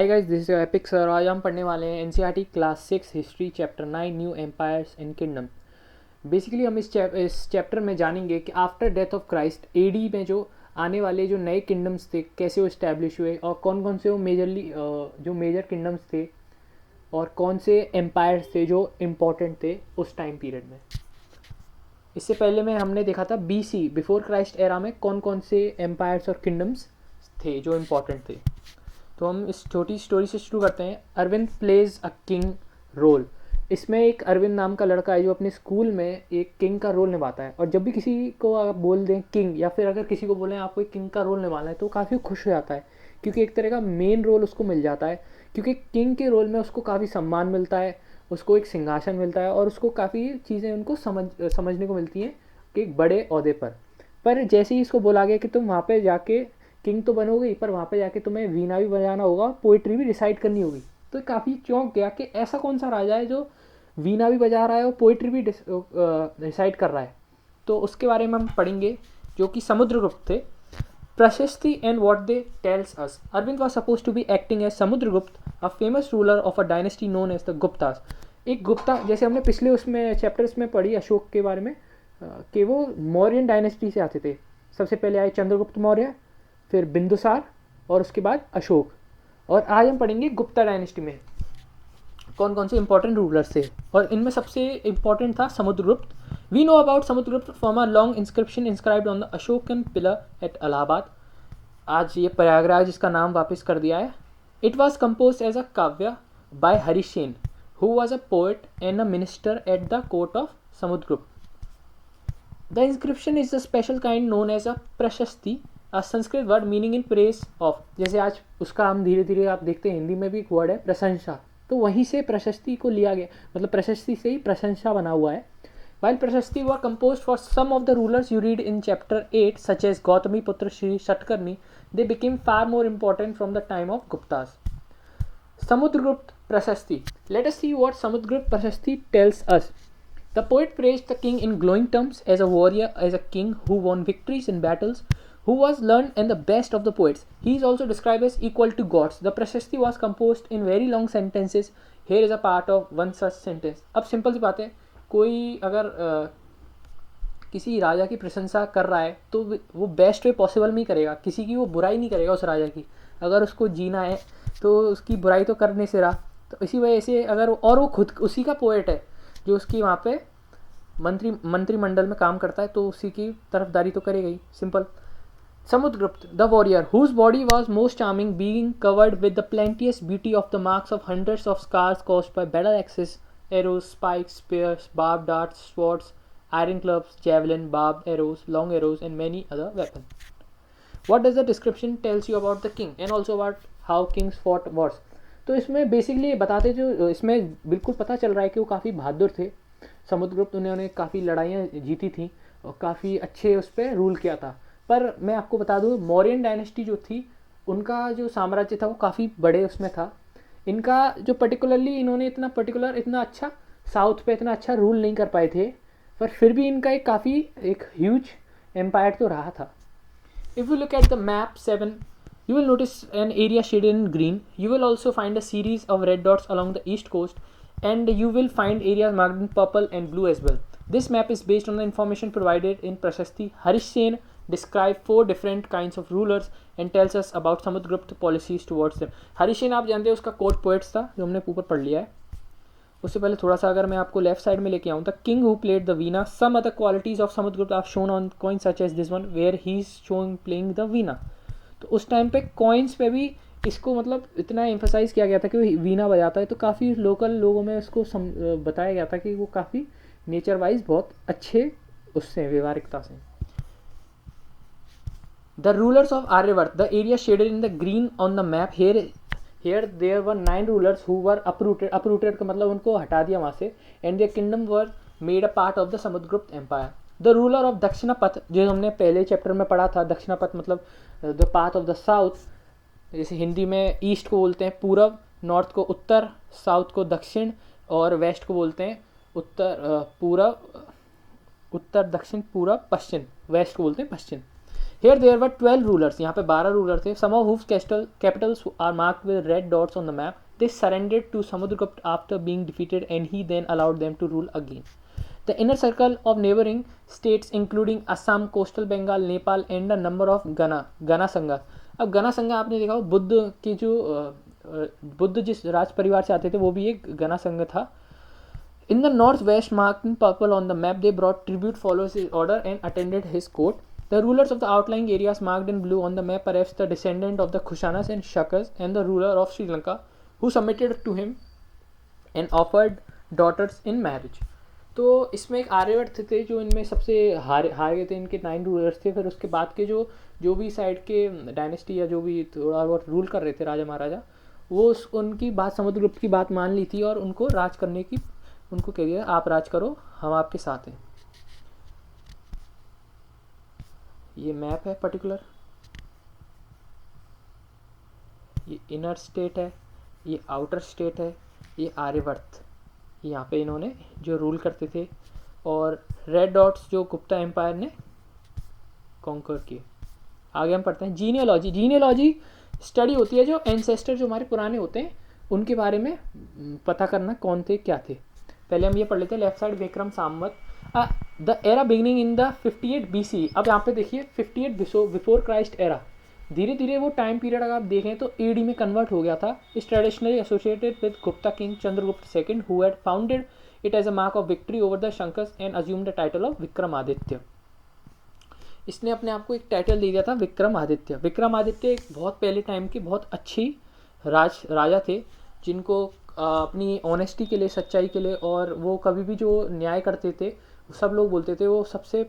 Hi guys, this is epic sir. आज हम पढ़ने वाले हैं NCERT class 6 history chapter 9 new empires and kingdom. Basically हम इस चैप्टर में जानेंगे कि after death of Christ AD में जो आने वाले जो नए किंगडम्स थे कैसे वो इस्टेब्लिश हुए और कौन कौन से वो मेजरली जो मेजर किंगडम्स थे और कौन से एम्पायर्स थे जो इम्पोर्टेंट थे उस टाइम पीरियड में। इससे पहले में हमने देखा था बीसी बिफोर क्राइस्ट एरा में कौन कौन से एम्पायर्स और किंगडम्स थे जो इम्पोर्टेंट थे। तो हम इस छोटी स्टोरी से शुरू करते हैं। Arvind plays a king role. इसमें एक अरविंद नाम का लड़का है जो अपने स्कूल में एक किंग का रोल निभाता है, और जब भी किसी को आप बोल दें किंग या फिर अगर किसी को बोलें आपको एक किंग का रोल निभाना है तो काफ़ी खुश हो जाता है, क्योंकि एक तरह का मेन रोल उसको मिल जाता है। क्योंकि किंग के रोल में उसको काफ़ी सम्मान मिलता है, उसको एक सिंहासन मिलता है और उसको काफ़ी चीज़ें उनको समझने को मिलती हैं कि एक बड़े ओहदे पर जैसे ही इसको बोला गया कि तुम वहाँ पे जाके किंग तो बनोगे पर वहाँ पे जाके तुम्हें वीणा भी बजाना होगा, पोइट्री भी डिसाइड करनी होगी, तो काफ़ी चौंक गया कि ऐसा कौन सा राजा है जो वीणा भी बजा रहा है और पोइट्री भी डिसाइड कर रहा है। तो उसके बारे में हम पढ़ेंगे, जो कि समुद्रगुप्त थे। Prashasti and what they tells us. Arvind was suppose to be acting as Samudragupta, a famous ruler of a dynasty known as the Guptas. एक गुप्ता, जैसे हमने पिछले उसमें चैप्टर्स में पढ़ी अशोक के बारे में कि वो मौर्यन डायनेस्टी से आते थे। सबसे पहले आए चंद्रगुप्त मौर्य, फिर बिंदुसार और उसके बाद अशोक। और आज हम पढ़ेंगे गुप्ता डायनेस्टी में कौन कौन से इंपॉर्टेंट रूलर्स थे, और इनमें सबसे इंपॉर्टेंट था Samudragupta. We know about Samudragupta from a long inscription inscribed on the Ashokan pillar at Allahabad. आज ये प्रयागराज इसका नाम वापस कर दिया है। It was composed as a kavya by Harishena, who was a poet and a minister at the court of Samudragupta. The inscription is the special kind known as a prashasti, a Sanskrit word meaning in praise of. जैसे आज उसका हम धीरे धीरे आप देखते हैं हिंदी में भी एक वर्ड है प्रशंसा, तो वहीं से प्रशस्ति को लिया गया, मतलब प्रशस्ति से ही प्रशंसा बना हुआ है। While प्रशस्ति were composed for some of the rulers you read in chapter 8 such as Gautami Putra Shri Shatkarni, they became far more important from the time of Guptas. Samudragupta Prashasti. Let us see what Samudragupta Prashasti tells us. The poet praised the king in glowing terms as a warrior, as a king who won victories in battles, who was learned and the best of the poets. He is also described as equal to gods. The Prashasti was composed in very long sentences. Here is a part of one such sentence. अब simple सी बात है, कोई अगर किसी राजा की प्रशंसा कर रहा है तो वो बेस्ट वे पॉसिबल नहीं करेगा, किसी की वो बुराई नहीं करेगा उस राजा की। अगर उसको जीना है तो उसकी बुराई तो कर नहीं से रहा, तो इसी वजह से अगर और वो खुद उसी का पोएट है जो उसकी वहाँ पे मंत्रिमंडल में काम करता है, तो उसी की तरफदारी तो करेगा ही। Simple. Samudragupta, the warrior, whose body was most charming, being covered with the plenteous beauty of the marks of hundreds of scars caused by battle axes, arrows, spikes, spears, barbed darts, swords, iron clubs, javelin, barbed arrows, long arrows, and many other weapons. What does the description tells you about the king and also about how kings fought wars? तो इसमें basically बताते, जो इसमें बिल्कुल पता चल रहा है कि वो काफ़ी बहादुर थे समुद्रगुप्त, उन्होंने काफ़ी लड़ाइयाँ जीती थी और काफ़ी अच्छे उस पर रूल किया था। पर मैं आपको बता दूँ, मौर्यन डायनेस्टी जो थी उनका जो साम्राज्य था वो काफ़ी बड़े उसमें था। इनका जो पर्टिकुलरली इन्होंने इतना अच्छा साउथ पे इतना अच्छा रूल नहीं कर पाए थे, पर फिर भी इनका एक ह्यूज एम्पायर तो रहा था। If you look at the map 7, you will notice an area shaded in green. You will also find a series of red dots along the east coast, and you will find areas marked in purple and blue as well. This map is based on the information provided in Prashasti. Harishen describes 4 different kinds of rulers and tells us about Samudragupta policies towards them. Harishen आप जानते हैं, उसका court poets था जो हमने ऊपर पढ़ लिया है। उससे पहले थोड़ा सा अगर मैं आपको लेफ्ट साइड में लेके आऊँ, the king who played the veena, some other qualities of Samudragupta are shown on coin such as this one where he is showing playing the veena. तो उस टाइम पे कॉइन्स पे भी इसको मतलब इतना एम्फोसाइज किया गया था कि वो वीना बजाता है, तो काफ़ी लोकल लोगों में उसको बताया गया था कि वो काफ़ी नेचर वाइज बहुत अच्छे उससे व्यवहारिकता से। The rulers of Aryavarta, the area shaded in the green on the map, Here there were 9 rulers who were uprooted. Uprooted का मतलब उनको हटा दिया वहाँ से, and their kingdom were made a part of the Samudragupta empire. The ruler of Dakshinapatha, जो हमने पहले चैप्टर में पढ़ा था, दक्षिणापथ मतलब the path of the south, जैसे हिंदी में ईस्ट को बोलते हैं पूरब, नॉर्थ को उत्तर, साउथ को दक्षिण और वेस्ट को बोलते हैं उत्तर दक्षिण पूरब पश्चिम, वेस्ट को बोलते हैं पश्चिम। Here there were 12 rulers, यहाँ पे 12 रूलर थे. Some of whose capitals are marked with red dots on the map. They surrendered to Samudragupta after being defeated, and he then allowed them to rule again. The inner circle of neighboring states including Assam, coastal Bengal, Nepal and a number of Gana Sangha. अब गना संघ आपने देखा हो, बुद्ध की जो बुद्ध जिस राज परिवार से आते थे वो भी एक गना संघ था. In the northwest, marked in purple on the map, they brought tribute, followed his order, and attended his court. The rulers of the outlying areas marked in blue on the map, perhaps the descendant of the Kushanas and Shakas, and the ruler of Sri Lanka, who submitted to him and offered daughters in marriage. तो इसमें एक आर्यवर्त थे जो इनमें सबसे हार गए थे. इनके 9 रूलर्स थे. फिर उसके बाद के जो भी साइड के डायनेस्टी या जो भी थोड़ा बहुत रूल कर रहे थे राजा महाराजा, वो उनकी बात समुद्रगुप्त की बात मान ली थी और उनको राज करने की उनको कह दिया आप राज करो, हम आपके साथ हैं. ये मैप है पर्टिकुलर, ये इनर स्टेट है, ये आउटर स्टेट है, ये आर्यवर्त. यहाँ पे इन्होंने जो रूल करते थे और रेड डॉट्स जो गुप्ता एम्पायर ने कॉन्कर किए. आगे हम पढ़ते हैं जीनियोलॉजी. जीनियोलॉजी स्टडी होती है जो एंसेस्टर जो हमारे पुराने होते हैं उनके बारे में पता करना कौन थे क्या थे. पहले हम ये पढ़ लेते हैं left side Vikram Samvat. The era beginning in the 58 BC. अब यहाँ पे देखिए 58 बिफोर क्राइस्ट एरा. धीरे धीरे वो टाइम पीरियड अगर आप देखें तो AD में कन्वर्ट हो गया था. Is traditionally associated with Gupta king Chandragupta second who had founded it as a mark of victory over the Shakas and assumed the title of Vikramaditya. इसने अपने आप को एक टाइटल दे दिया था विक्रमादित्य. विक्रमादित्य एक बहुत पहले टाइम के बहुत अच्छी राजा थे जिनको अपनी ऑनेस्टी के लिए, सच्चाई के लिए, और वो कभी भी जो न्याय करते थे सब लोग बोलते थे वो सबसे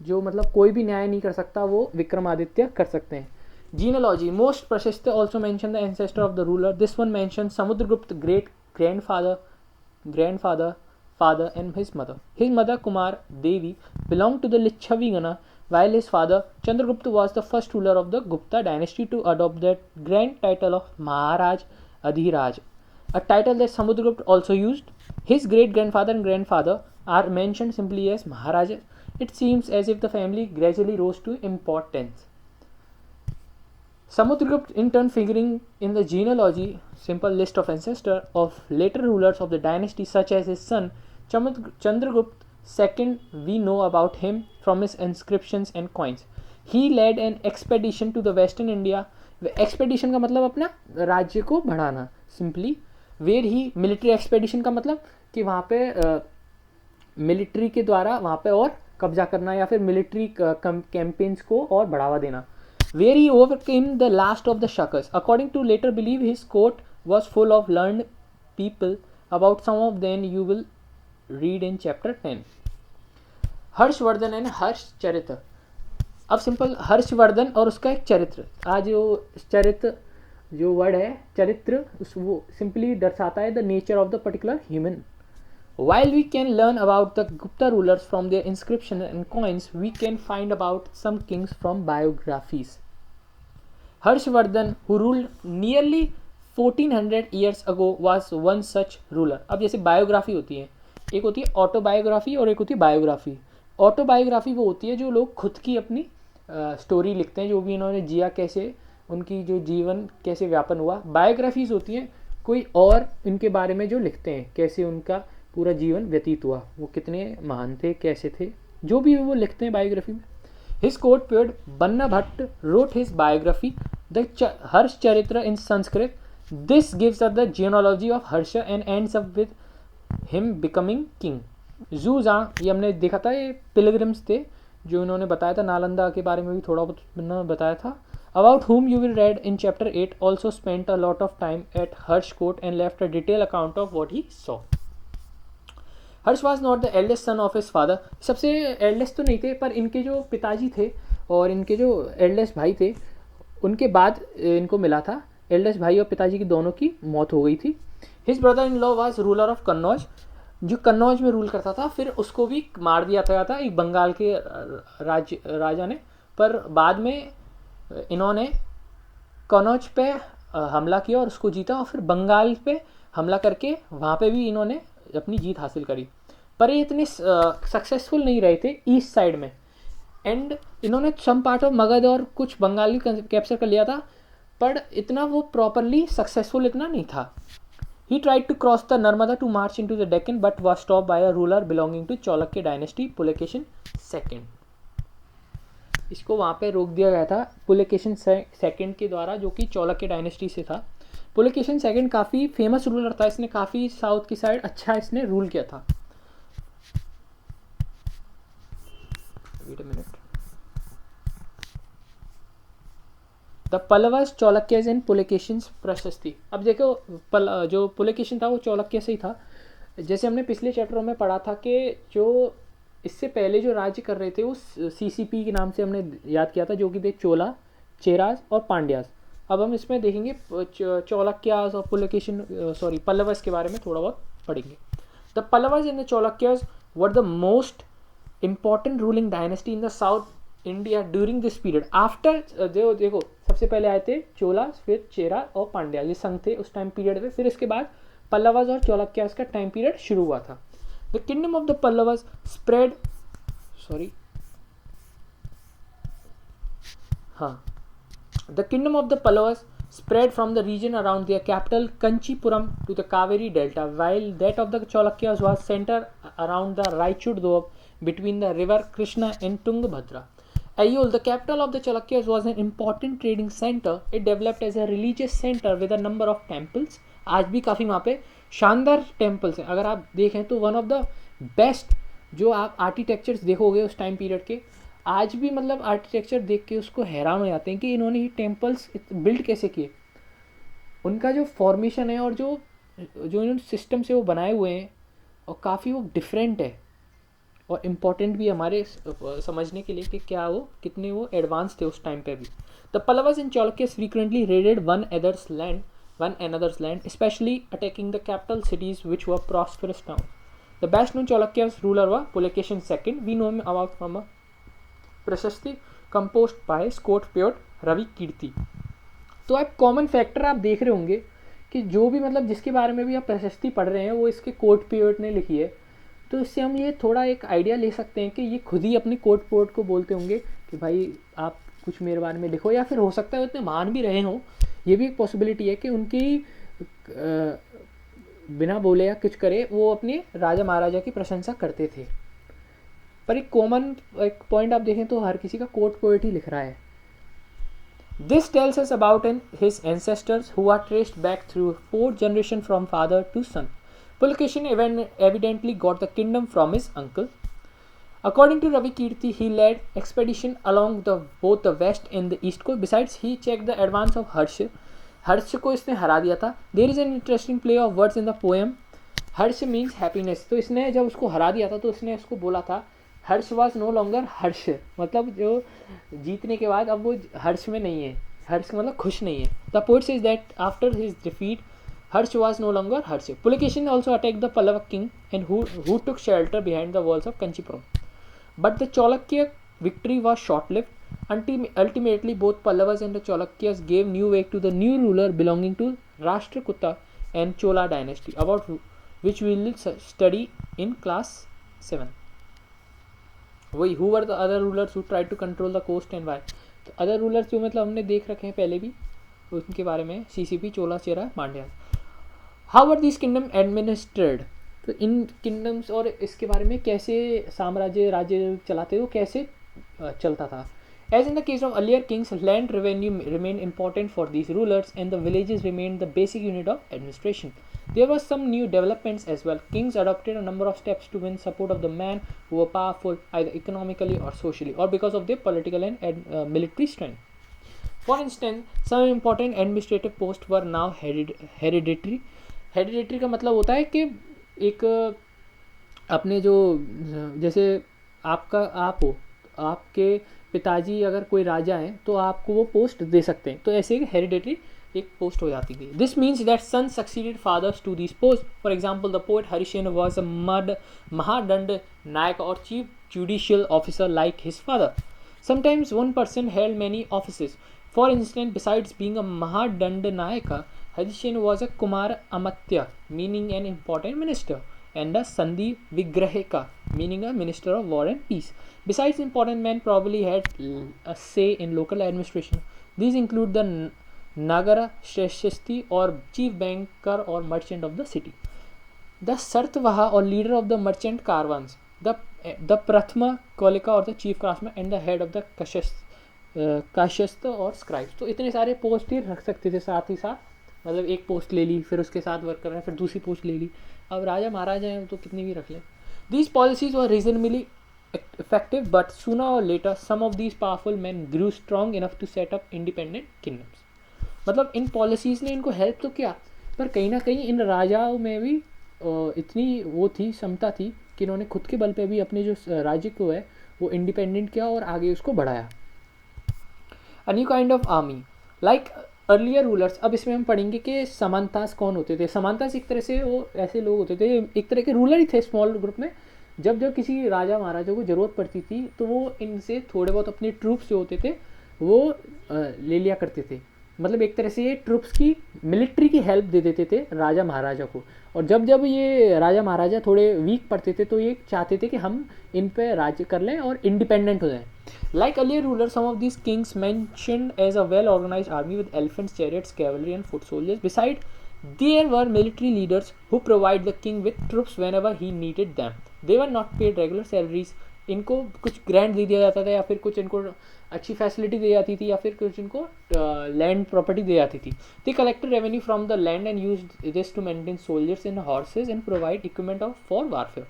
जो मतलब कोई भी न्याय नहीं कर सकता वो विक्रमादित्य कर सकते हैं. जीनोलॉजी मोस्ट प्रशस्त also mention the ancestor of the ruler. This one mention Samudragupta great grandfather and his mother. His mother Kumar Devi belonged to the Lichavi Gana, while his father Chandragupta was the first ruler of the Gupta dynasty to adopt that grand title of Maharaj Adhiraj, a title that Samudragupta also used. His great grandfather and grandfather are mentioned simply as Maharajas. It seems as if the family gradually rose to importance. Samudragupta in turn figuring in the genealogy simple list of ancestors of later rulers of the dynasty such as his son Chandragupta II. We know about him from his inscriptions and coins. He led an expedition to the western India. Expedition का मतलब अपना राज्य को बढ़ाना simply. Where he military expedition का मतलब कि वहाँ पे मिलिट्री के द्वारा वहाँ पे और कब्जा करना या फिर मिलिट्री कैंपेन्स को और बढ़ावा देना. Where he overcame the last of the Shakas. According to later belief, his court was full of learned people. About some of them you will read in chapter 10. Harshavardhana and Harshacharita. अब simple Harshvardhan और उसका एक चरित्र. आज जो चरित्र जो word है चरित्र वो सिंपली दर्शाता है the nature of the particular human. While we can learn about the Gupta rulers from their inscriptions and coins, we can find about some kings from biographies. Harshvardhan, who ruled nearly 1400 years ago, was one such ruler. अब जैसे biography होती है, एक होती है autobiography और एक होती है बायोग्राफी. ऑटोबायोग्राफी वो होती है जो लोग खुद की अपनी स्टोरी लिखते हैं, जो भी इन्होंने जिया, कैसे उनकी जो जीवन कैसे व्यापन हुआ. बायोग्राफीज होती हैं कोई और इनके बारे में जो लिखते हैं, कैसे उनका पूरा जीवन व्यतीत हुआ, वो कितने महान थे, कैसे थे, जो भी वो लिखते हैं बायोग्राफी में. His court period Bana Bhatta wrote his biography the Harshacharita in Sanskrit. This gives us the genealogy of Harsha and ends up with him becoming king. जूजा ये हमने देखा था, ये पिलग्रिम्स थे जो इन्होंने बताया था. नालंदा के बारे में भी थोड़ा बहुत बताया था. About whom you will read in chapter 8 also spent a lot of time at Harsh court and left a detailed account of what he saw. Harsh was not the eldest son of his father. सबसे eldest तो नहीं थे, पर इनके जो पिताजी थे और इनके जो एल्डेस्ट भाई थे उनके बाद इनको मिला था. एल्डेस्ट भाई और पिताजी की दोनों की मौत हो गई थी. His brother in law was ruler of Kannauj, जो कन्नौज में रूल करता था. फिर उसको भी मार दिया था एक बंगाल के राजा ने. पर बाद में इन्होंने कन्नौज पे हमला किया और उसको जीता, और फिर बंगाल पे हमला करके वहाँ पे भी इन्होंने अपनी जीत हासिल करी. पर ये इतने सक्सेसफुल नहीं रहे थे ईस्ट साइड में. एंड इन्होंने सम पार्ट ऑफ मगध और कुछ बंगाली कैप्चर कर लिया था, पर इतना वो प्रॉपरली सक्सेसफुल इतना नहीं था. He tried to cross the Narmada to march into the Deccan but was stopped by a ruler belonging to Cholakya dynasty, Pulakeshin II. इसको वहाँ पे रोक दिया गया था पुलकेशन सेकंड के द्वारा, जो कि चौलक्य डायनेस्टी से था. पुलकेशन सेकंड काफ़ी फेमस रूलर था, इसने काफ़ी साउथ की साइड अच्छा इसने रूल किया था. Wait a minute. The Pallavas Chalukyas and Pulakeshin prashasti. अब देखो जो पुलकेशन था वो चौलक्य से ही था. जैसे हमने पिछले चैप्टरों में पढ़ा था कि जो इससे पहले जो राज्य कर रहे थे वो सीसीपी के नाम से हमने याद किया था, जो कि थे चोला, चेराज और पांड्यास. अब हम इसमें देखेंगे चौलक्यास और पुलकेशन पल्लवस के बारे में थोड़ा बहुत पढ़ेंगे. The Pallavas and the Chalukyas were the most important ruling dynasty in the south India during this period. After देखो सबसे पहले आए थे चोला, फिर चेरा और पांड्या, ये संघ थे उस टाइम पीरियड में. फिर इसके बाद पल्लवास और चौलक्यास का टाइम पीरियड शुरू हुआ था. The kingdom of the Pallavas spread. The kingdom of the Pallavas spread from the region around their capital Kanchipuram to the Kaveri Delta, while that of the Cholukyas was centered around the Raichur Doab between the river Krishna and Tungabhadra. Aiyol, the capital of the Cholukyas, was an important trading center. It developed as a religious center with a number of temples. आज भी काफ़ी वहाँ पे शानदार temples हैं. अगर आप देखें तो वन ऑफ द बेस्ट जो आप आर्किटेक्चर्स देखोगे उस टाइम पीरियड के, आज भी मतलब आर्किटेक्चर देख के उसको हैरान हो जाते हैं कि इन्होंने ये टेम्पल्स बिल्ड कैसे किए. उनका जो फॉर्मेशन है और जो इन्होंने सिस्टम से वो बनाए हुए हैं और काफ़ी वो डिफरेंट है और इम्पॉर्टेंट भी हमारे समझने के लिए कि क्या वो कितने वो एडवांस थे उस टाइम पे भी. The Pallavas and Chalukyas frequently raided one another's land, especially attacking the capital cities which were prosperous towns. The best known Cholakya's ruler was Pulakeshin II. We know him about from a prashasti composed by Scott poet Ravi Kirti. तो आप common factor आप देख रहे होंगे कि जो भी मतलब जिसके बारे में भी आप प्रशस्ति पढ़ रहे हैं वो इसके कोर्ट पोएट ने लिखी है. तो इससे हम ये थोड़ा एक आइडिया ले सकते हैं कि ये खुद ही अपने कोर्ट पोएट को बोलते होंगे कि भाई आप कुछ मेरे बारे में लिखो, या फिर हो सकता है उतने मान भी रहे हों. ये भी एक पॉसिबिलिटी है कि उनकी बिना बोले या कुछ करे वो अपने राजा महाराजा की प्रशंसा करते थे. पर एक कॉमन एक पॉइंट आप देखें तो हर किसी का कोर्ट पोएट ही लिख रहा है. This tells us about his ancestors who are traced back through 4 generation from father to son. Pulakeshin evidently got the kingdom from his uncle. According to Ravi Kirti, he led expedition along both the west and the east coast. Besides, he checked the advance of Harsha. हर्ष को इसने हरा दिया था. There is an interesting play of words in the poem. Harsh means happiness. तो इसने जब उसको हरा दिया था तो इसने उसको बोला था हर्ष was no longer हर्ष, मतलब जो जीतने के बाद अब वो हर्ष में नहीं है. हर्ष मतलब खुश नहीं है. The poet says that after his defeat, Harsh was no longer Harsh. Pulakeshin also attacked the Pallava king and who took shelter behind the walls of Kanchipuram. But the Cholakya victory was short-lived. Ultimately, both Pallavas and the Cholukyas gave new wake to the new ruler belonging to Rashtrakuta and Chola dynasty, about which we will study in class 7. Who were the other rulers who tried to control the coast and why? तो other rulers जो मतलब हमने देख रखे हैं पहले भी, उनके बारे में सीसीपी, Chola, Chera, Pandya. How are this kingdom administered. तो इन किंगडम्स और इसके बारे में कैसे राज्य चलाते वो कैसे चलता था. As in the case of earlier kings, land revenue remain important for these rulers and the villages remain the basic unit of administration. There were some new developments as well. Kings adopted a number of steps to win support of the men who were powerful either economically or socially or because of their political and military strength. For instance, some important administrative posts were now hereditary. Hereditary का मतलब होता है कि एक अपने जो जैसे आप हो, आपके पिताजी अगर कोई राजा हैं तो आपको वो पोस्ट दे सकते हैं, तो ऐसे हेरिडेटरी एक पोस्ट हो जाती थी. This means that son succeeded fathers to this post. For example the poet Harishena was a mahadandanayaka or chief judicial officer like his father. Sometimes one person held many offices. For instance, besides being a mahadandanayaka, Harishen was a Kumar Amatya, meaning an important minister. and the Sandhi Vigrahika, meaning a minister of war and peace. Besides, important men probably had a say in local administration. These include the Nagara Shrestha or chief banker or merchant of the city, the Sartvaha or leader of the merchant caravans, the Prathama Kolika or the chief craftsman, and the head of the काशस्त और scribes. तो इतने सारे post ही रख सकते थे साथ ही साथ, मतलब एक पोस्ट ले ली, फिर उसके साथ वर्क कर रहे हैं, फिर दूसरी पोस्ट ले ली. अब राजा महाराजा हैं तो कितनी भी रख लें. These policies were reasonably effective, but sooner or later some of these powerful men grew strong enough to set up independent kingdoms. मतलब इन पॉलिसीज़ ने इनको हेल्प तो किया, पर कहीं ना कहीं इन राजाओं में भी इतनी वो थी, क्षमता थी कि इन्होंने खुद के बल पे भी अपने जो राज्य को है वो इंडिपेंडेंट किया और आगे उसको बढ़ाया. A new kind of army like earlier rulers. अब इसमें हम पढ़ेंगे कि समांतास कौन होते थे. समांतास एक तरह से वो ऐसे लोग होते थे, एक तरह के रूलर ही थे स्मॉल ग्रुप में. जब जब किसी राजा महाराजा को ज़रूरत पड़ती थी तो वो इनसे थोड़े बहुत अपने ट्रूप्स जो होते थे वो ले लिया करते थे. मतलब एक तरह से ये ट्रूप्स की मिलिट्री की हेल्प दे देते थे राजा महाराजा को. और जब जब ये राजा महाराजा थोड़े वीक पड़ते थे तो ये चाहते थे कि हम इन पे राज्य कर लें और इंडिपेंडेंट हो जाएं. Like earlier rulers, some of these kings mentioned as a well-organized army with elephants, chariots, cavalry, and foot soldiers. Besides, there were military leaders who provide the king with troops whenever he needed them. They were not paid regular salaries. इनको कुछ grant दे दिया जाता था, या फिर कुछ इनको अच्छी फैसिलिटी दी जाती थी, या फिर कुछ इनको लैंड प्रॉपर्टी दी जाती थी. They collected revenue from the land and used this to maintain soldiers and horses and provide equipment for warfare.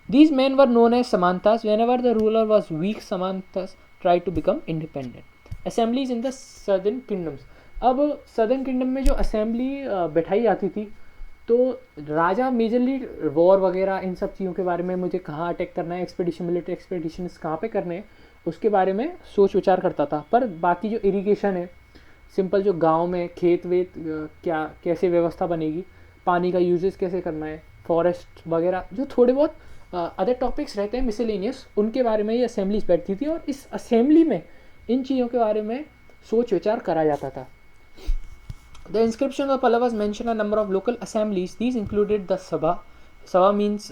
These men were known as Samantas. Whenever the ruler was weak, Samantas tried to become independent. Assemblies in the southern kingdoms. अब southern kingdom में जो assembly बैठाई जाती थी तो राजा majorly war वगैरह इन सब चीज़ों के बारे में, मुझे कहाँ अटैक करना है, एक्सपेडिशन मिलिट्री एक्सपेडिशन कहाँ पे करने हैं, उसके बारे में सोच विचार करता था. पर बाकी जो इरिगेशन है, सिंपल जो गांव में खेत वेत क्या कैसे व्यवस्था बनेगी, पानी का यूजेस कैसे करना है, फॉरेस्ट वगैरह जो थोड़े बहुत अदर टॉपिक्स रहते हैं मिसलेनियस, उनके बारे में ये असेंबलीज बैठती थी. और इस असेंबली में इन चीज़ों के बारे में सोच विचार करा जाता था. The inscription of Pallavas mention a number of local assemblies. These included the Sabha. Sabha means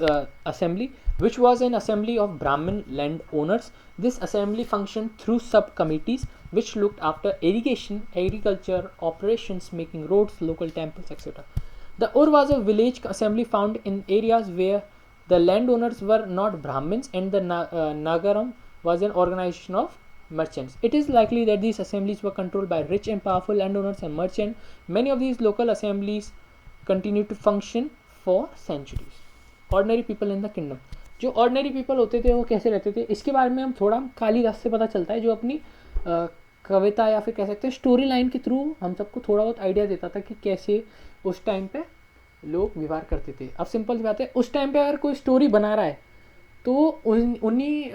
assembly, which was an assembly of Brahmin landowners. This assembly functioned through sub-committees which looked after irrigation, agriculture, operations, making roads, local temples, etc. The Ur was a village assembly found in areas where the landowners were not Brahmins, and the Nagaram was an organization of merchants. It is likely that these assemblies were controlled by rich and powerful landowners and merchants. Many of these local assemblies continued to function for centuries. Ordinary people in the kingdom. जो ordinary people होते थे वो कैसे रहते थे, इसके बारे में हम थोड़ा कालिदास से पता चलता है, जो अपनी कविता या फिर कह सकते हैं स्टोरी लाइन के थ्रू हम सबको थोड़ा बहुत आइडिया देता था कि कैसे उस टाइम पे लोग व्यवहार करते थे. अब सिंपल सी बात है, उस टाइम पे अगर कोई स्टोरी बना रहा है तो उन्हीं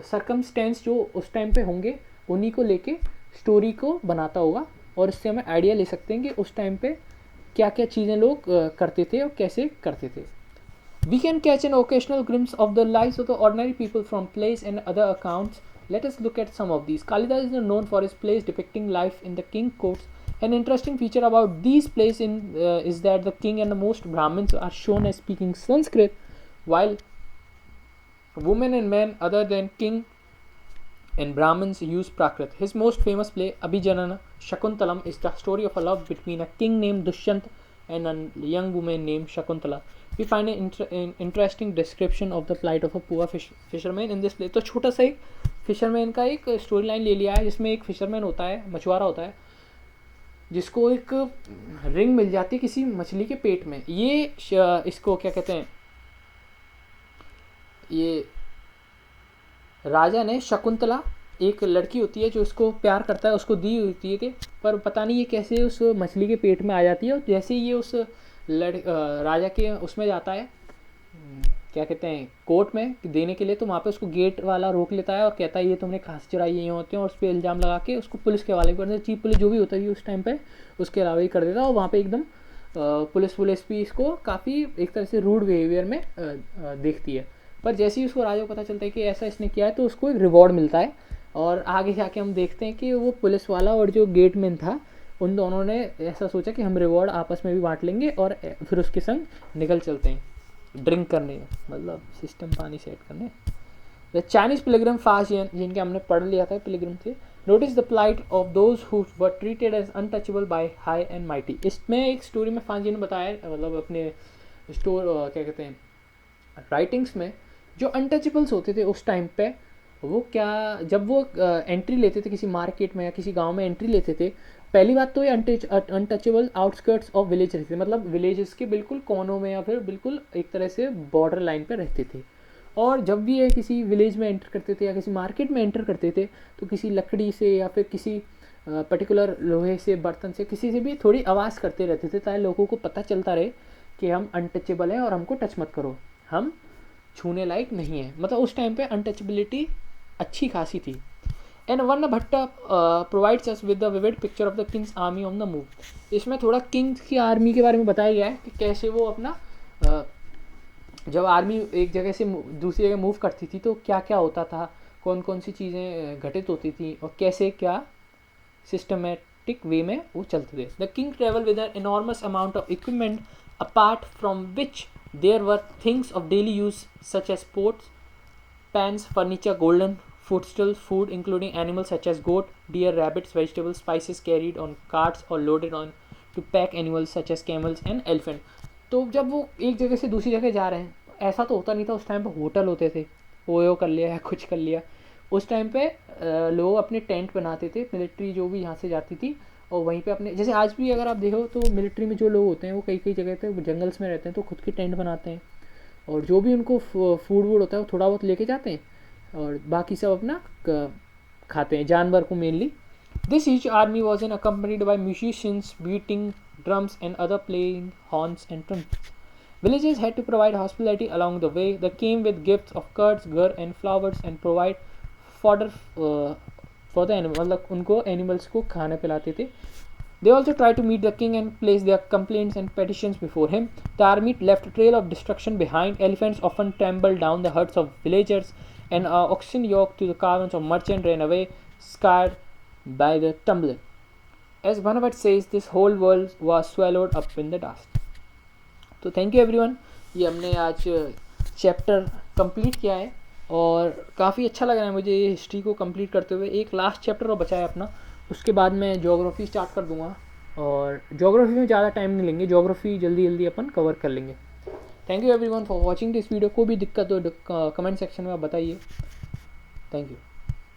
सर्कमस्टेंस जो उस टाइम पे होंगे उन्हीं को लेके स्टोरी को बनाता होगा, और इससे हमें आइडिया ले सकते हैं कि उस टाइम पे क्या क्या चीज़ें लोग करते थे और कैसे करते थे. We can catch an occasional glimpse of the lives of the ordinary people from plays and other accounts. Let us look at some of these. Kalidas is known for his plays depicting life in the king courts. An interesting feature about these plays is that the king and the most Brahmins are shown as speaking Sanskrit, while women and men other than king and Brahmins use Prakrit. His most famous play, Abhijanana Shakuntalam, is the story of a love between a king named Dushyant and a young woman named Shakuntala. We find an interesting description of the plight of a poor fisherman in this play. तो छोटा सा एक fisherman का एक story line ले लिया है, जिसमें एक फिशरमैन होता है, मछुआरा होता है, जिसको एक रिंग मिल जाती है किसी मछली के पेट में. ये इसको क्या कहते हैं, ये राजा ने शकुंतला, एक लड़की होती है जो उसको प्यार करता है, उसको दी होती है कि, पर पता नहीं ये कैसे उस मछली के पेट में आ जाती है. और जैसे ही ये उस राजा के उसमें जाता है, क्या कहते हैं, कोर्ट में देने के लिए, तो वहाँ पे उसको गेट वाला रोक लेता है और कहता है ये तुमने कहाँ से चुराई, ये होते हैं, और उस पर इल्ज़ाम लगा के उसको पुलिस के हवाले कर देता है. चीफ पुलिस जो भी होता है उस टाइम पे उसके अलावा ही कर देता है. और वहाँ पे एकदम पुलिस भी इसको काफ़ी एक तरह से रूड बिहेवियर में देखती है. पर जैसे ही उसको राजा को पता चलता है कि ऐसा इसने किया है तो उसको एक रिवॉर्ड मिलता है. और आगे जाके हम देखते हैं कि वो पुलिस वाला और जो गेटमैन था, उन दोनों ने ऐसा सोचा कि हम रिवॉर्ड आपस में भी बांट लेंगे और फिर उसके संग निकल चलते हैं. ड्रिंक करने, मतलब सिस्टम पानी सेट करने। द चाइनीज पिलग्रिम फाजियन, जिनके हमने पढ़ लिया था पिलग्रिम थे, notice the plight of those who were treated as untouchable by high and mighty. इसमें एक स्टोरी में फाजियन ने बताया, मतलब अपने क्या कहते हैं राइटिंग्स में, जो अनटचेबल्स होते थे उस टाइम पे, वो क्या, जब वो एंट्री लेते थे किसी मार्केट में या किसी गांव में एंट्री लेते थे, पहली बात तो ये अनटचेबल आउटस्कर्ट्स ऑफ विलेज रहते थे, मतलब विलेजेस के बिल्कुल कोनों में या फिर बिल्कुल एक तरह से बॉर्डर लाइन पे रहते थे। और जब भी ये किसी विलेज में एंटर करते थे या किसी मार्केट में एंटर करते थे, तो किसी लकड़ी से या फिर किसी पर्टिकुलर लोहे से, बर्तन से, किसी से भी थोड़ी आवाज़ करते रहते थे, ताकि लोगों को पता चलता रहे कि हम अनटचेबल हैं और हमको टच मत करो, हम छूने लायक नहीं है। मतलब उस टाइम पे अनटचेबिलिटी अच्छी खासी थी। एंड वर्न भट्टा provides us with the vivid picture of the Kings army on the move. इसमें थोड़ा किंग्स की आर्मी के बारे में बताया गया है कि कैसे वो अपना जब आर्मी एक जगह से दूसरी जगह मूव करती थी तो क्या क्या होता था, कौन कौन सी चीज़ें घटित होती थी और कैसे क्या सिस्टमेटिक वे में वो चलते थे। The king travel with an enormous amount of equipment, apart from which there were things of daily use such as pots, pans, furniture, golden foodstuffs, food including animals such as goat, deer, rabbits, vegetables, spices carried on carts or loaded on to pack animals such as camels and elephant। तो जब वो एक जगह से दूसरी जगह जा रहे हैं, ऐसा तो होता नहीं था उस टाइम पे, होटल होते थे, ओयो कर लिया या कुछ कर लिया। उस टाइम पे लोग अपने टेंट बनाते थे, मिलिट्री जो भी यहाँ से जाती थी, और वहीं पे अपने, जैसे आज भी अगर आप देखो तो मिलिट्री में जो लोग होते हैं वो कई कई जगह पे जंगल्स में रहते हैं, तो खुद की टेंट बनाते हैं, और जो भी उनको फूड वूड होता है वो थोड़ा बहुत लेके जाते हैं, और बाकी सब अपना खाते हैं, जानवर को mainly. This huge army was an accompanied by musicians beating drums and other playing horns and trumpets. Villagers had to provide hospitality along the way. They came with gifts of curds, gur and flowers and provide fodder for the animal, मतलब उनको animals को खाना पिलाते थे। They also tried to meet the king and place their complaints and petitions before him. The army left a trail of destruction behind. Elephants often trampled down the huts of villagers, and oxen yoked to the caravans of merchants ran away, scarred by the tumbling. As Bhanavat says, this whole world was swallowed up in the dust. तो thank you everyone, ये हमने आज chapter complete किया है और काफ़ी अच्छा लग रहा है मुझे ये हिस्ट्री को कंप्लीट करते हुए। एक लास्ट चैप्टर और बचा है अपना, उसके बाद मैं ज्योग्राफी स्टार्ट कर दूंगा, और ज्योग्राफी में ज़्यादा टाइम नहीं लेंगे, ज्योग्राफी जल्दी जल्दी अपन कवर कर लेंगे। Thank you everyone for watching this video. कोई भी दिक्कत हो कमेंट सेक्शन में आप बताइए। Thank you.